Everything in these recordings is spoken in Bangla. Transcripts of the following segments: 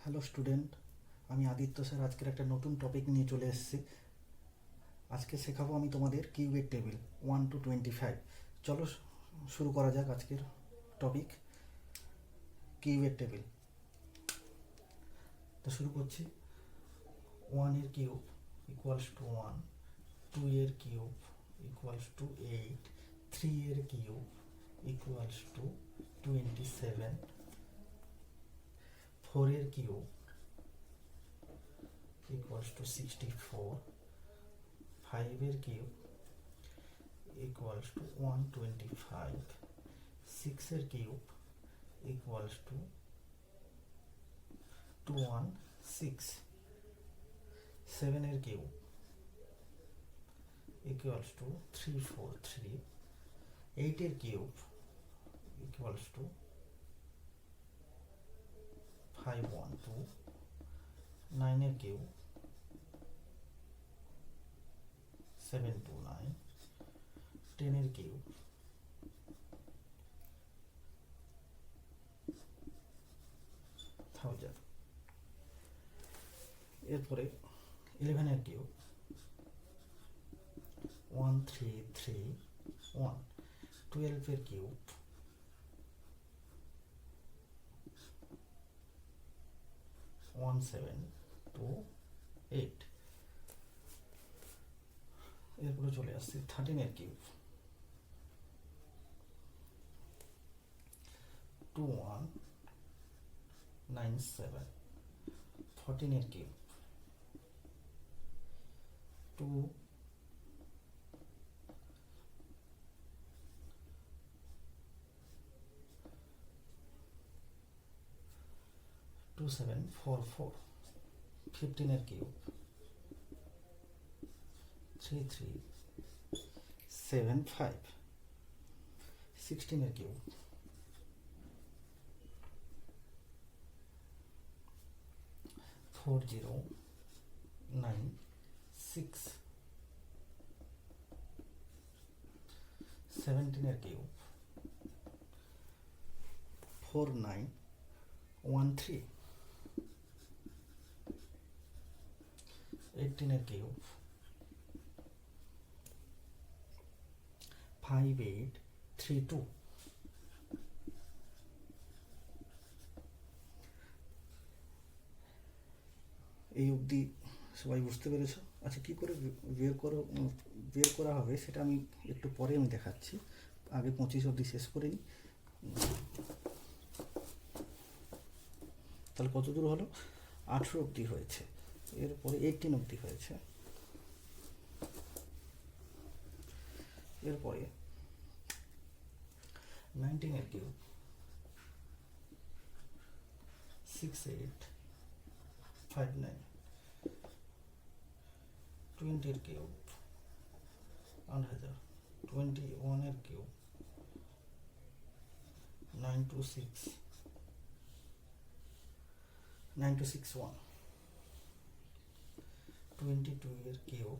হ্যালো স্টুডেন্ট, আমি আদিত্য স্যার আজকের একটা নতুন টপিক নিয়ে চলে এসেছি। আজকে শেখাবো আমি তোমাদের কিউবের টেবিল 1 to 25। চলো শুরু করা যাক আজকের টপিক কিউবের টেবিল। তো শুরু করছি। 1 এর কিউব ইকুয়ালস টু 1, 2 এর কিউব ইকুয়ালস টু 8, 3 এর কিউব ইকুয়ালস টু 27, 4 এর কিউব equals to 64, 5 এর কিউব equals to 125, 6 এর কিউব equals to 216, 7 এর কিউব equals to 343, 8 এর কিউব equals to 512, 9 এর কিউব 729, 10 এর কিউব 1000। এরপরে 11 এর কিউব 1331, 12 এর কিউব 1728। এরপরে চলে আসছে 13 এর কিউব 2197, 14 এর কিউব 2744, 15 এর কিউব 3375, 16 এর কিউব 4096, 17 এর কিউব 4913, 18 এর কিউব 5832। এই অবধি সবাই বুঝতে পেরেছো? আচ্ছা, কী করে বের করা হবে সেটা আমি একটু পরে আমি দেখাচ্ছি। আগে 25 অবধি শেষ করে নিই। তাহলে কত দূর হলো? 18 অবধি হয়েছে, এরপরে 18 অবধি হয়েছে, এরপরে 19 এর কিউব 6859, 20 এর কিউব 8000, 21 এর কিউব 9261, 22 এর কিউব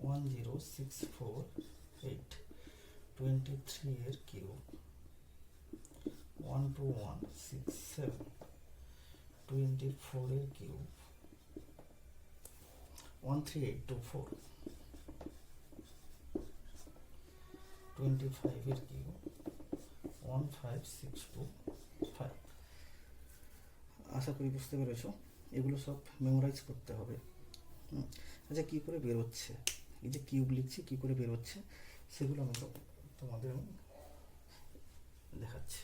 10648, 23 এর কিউব 12167, 24 এর কিউব 13824, 25 এর কিউব 15625। আশা করি বুঝতে পেরেছো। এগুলো সব মেমোরাইজ করতে হবে। আচ্ছা, কী করে বেরোচ্ছে, এই যে কিউব লিখছি কী করে বেরোচ্ছে সেগুলো আমি তোমাদের দেখাচ্ছি।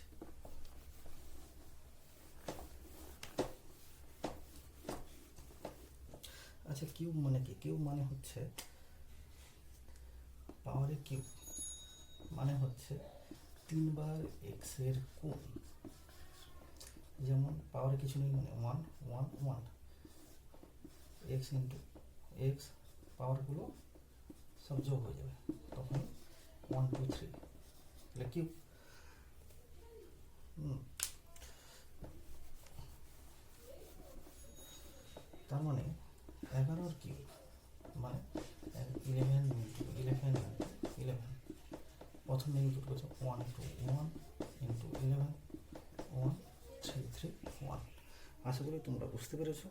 আচ্ছা, কিউব মানে কি? কিউব মানে হচ্ছে পাওয়ারের কিউব, মানে হচ্ছে 3 বার এক্স এর কোণ। যেমন পাওয়ারে কিছু নেই মানে 1 1 1, এক্স ইন্টু এক্স, পাওয়ারগুলো সব যোগ হয়ে যাবে, তখন 1 2 3, তাহলে কিউব। তার মানে 11 কিউব মানে 11 ইন্টু 11 ইন্টু 11। প্রথমে ইনপুট করছে 1 2 1 ইন্টু 11 1 3 3 আশা করি তোমরা বুঝতে পেরেছো।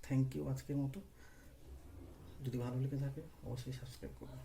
থ্যাংক ইউ আজকের মতো। যদি ভালো লেগে থাকে অবশ্যই সাবস্ক্রাইব করবে।